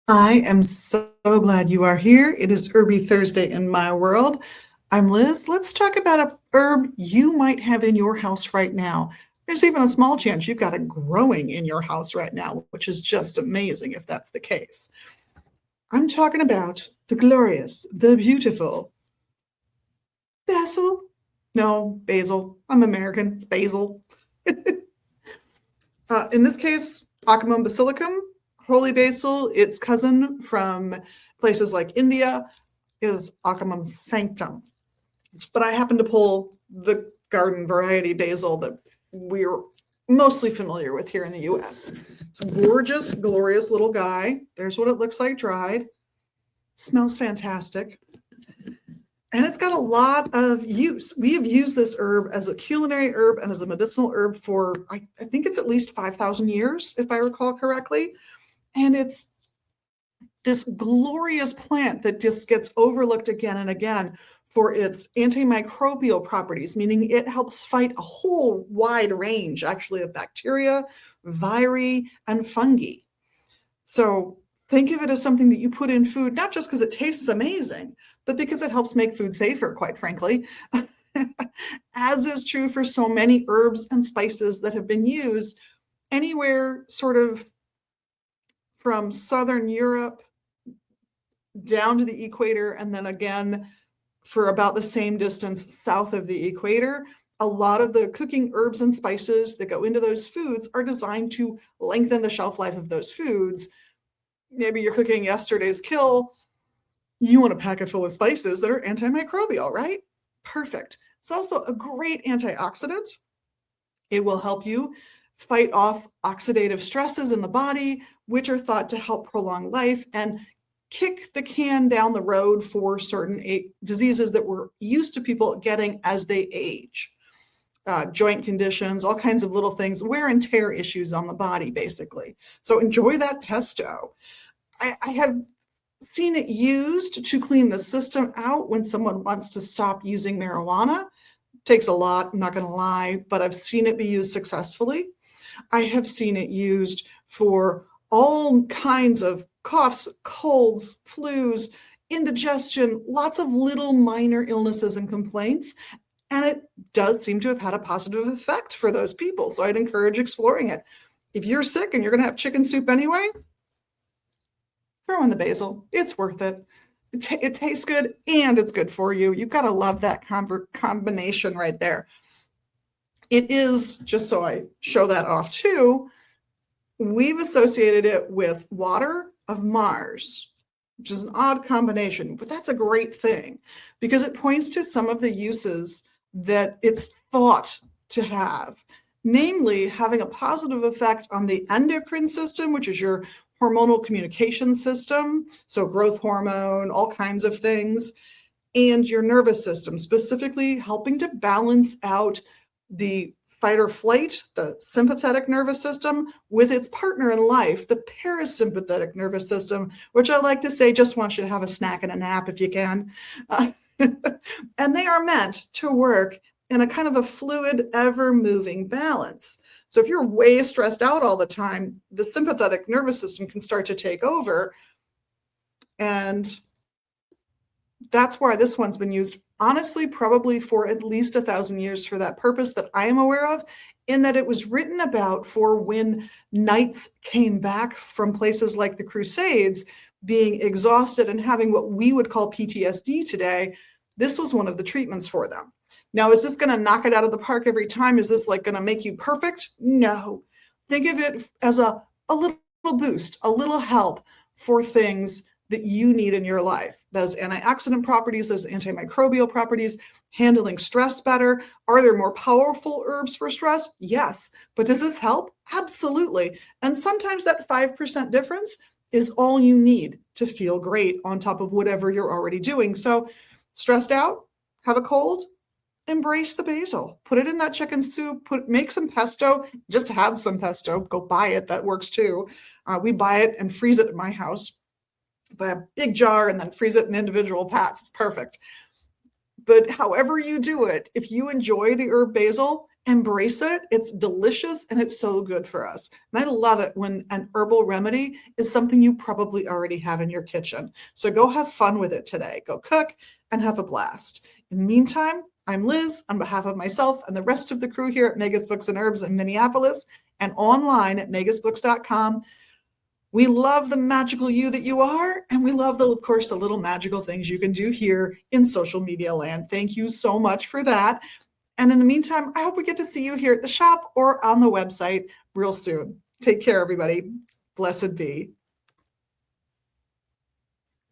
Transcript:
I am so glad you are here. It is Herby Thursday in my world. I'm Liz. Let's talk about a herb you might have in your house right now. There's even a small chance you've got it growing in your house right now, which is just amazing if that's the case. I'm talking about the glorious, the beautiful basil. No, basil. I'm American. It's basil. In this case, Ocimum basilicum, holy basil, its cousin from places like India, is Ocimum sanctum. But I happen to pull the garden variety basil that we're mostly familiar with here in the US. It's a gorgeous, glorious little guy. There's what it looks like dried. Smells fantastic. And it's got a lot of use. We have used this herb as a culinary herb and as a medicinal herb for, I think it's at least 5,000 years, if I recall correctly. And it's this glorious plant that just gets overlooked again and again for its antimicrobial properties, meaning it helps fight a whole wide range, actually, of bacteria, viri, and fungi. So think of it as something that you put in food, not just because it tastes amazing, but because it helps make food safer, quite frankly, as is true for so many herbs and spices that have been used anywhere sort of from Southern Europe down to the equator, and then again for about the same distance south of the equator. A lot of the cooking herbs and spices that go into those foods are designed to lengthen the shelf life of those foods. Maybe you're cooking yesterday's kill. You want a packet full of spices that are antimicrobial, right? Perfect. It's also a great antioxidant. It will help you fight off oxidative stresses in the body, which are thought to help prolong life and kick the can down the road for certain diseases that we're used to people getting as they age. Joint conditions, all kinds of little things, wear and tear issues on the body, basically. So enjoy that pesto. I have seen it used to clean the system out when someone wants to stop using marijuana. Takes a lot, I'm not going to lie, but I've seen it be used successfully. I have seen it used for all kinds of coughs, colds, flus, indigestion, lots of little minor illnesses and complaints. And it does seem to have had a positive effect for those people. So I'd encourage exploring it. If you're sick and you're going to have chicken soup anyway, throw in the basil. It's worth it. It tastes good and it's good for you. You've got to love that combination right there. It is, just so I show that off too, we've associated it with water of Mars, which is an odd combination, but that's a great thing because it points to some of the uses that it's thought to have, namely having a positive effect on the endocrine system, which is your hormonal communication system, so growth hormone, all kinds of things, and your nervous system, specifically helping to balance out the fight or flight, the sympathetic nervous system, with its partner in life, the parasympathetic nervous system, which I like to say just wants you to have a snack and a nap if you can. And they are meant to work in a kind of a fluid, ever-moving balance. So if you're way stressed out all the time, the sympathetic nervous system can start to take over. And that's why this one's been used, honestly, probably for at least 1,000 years for that purpose that I am aware of, in that it was written about for when knights came back from places like the Crusades, being exhausted and having what we would call PTSD today. This was one of the treatments for them. Now, is this going to knock it out of the park every time? Is this like going to make you perfect? No. Think of it as a little boost, a little help for things that you need in your life. Those antioxidant properties, those antimicrobial properties, handling stress better. Are there more powerful herbs for stress? Yes. But does this help? Absolutely. And sometimes that 5% difference is all you need to feel great on top of whatever you're already doing. So stressed out, have a cold, embrace the basil. Put it in that chicken soup, make some pesto, just have some pesto, go buy it, that works too. We buy it and freeze it at my house. Buy a big jar and then freeze it in individual pats. It's perfect. But however you do it, if you enjoy the herb basil, Embrace it. It's delicious and it's so good for us. And I love it when an herbal remedy is something you probably already have in your kitchen. So go have fun with it today. Go cook and have a blast. In the meantime, I'm Liz on behalf of myself and the rest of the crew here at Mega's Books and Herbs in Minneapolis and online at megasbooks.com. We love the magical you that you are, and we love, of course, the little magical things you can do here in social media land. Thank you so much for that. And in the meantime, I hope we get to see you here at the shop or on the website real soon. Take care, everybody. Blessed be.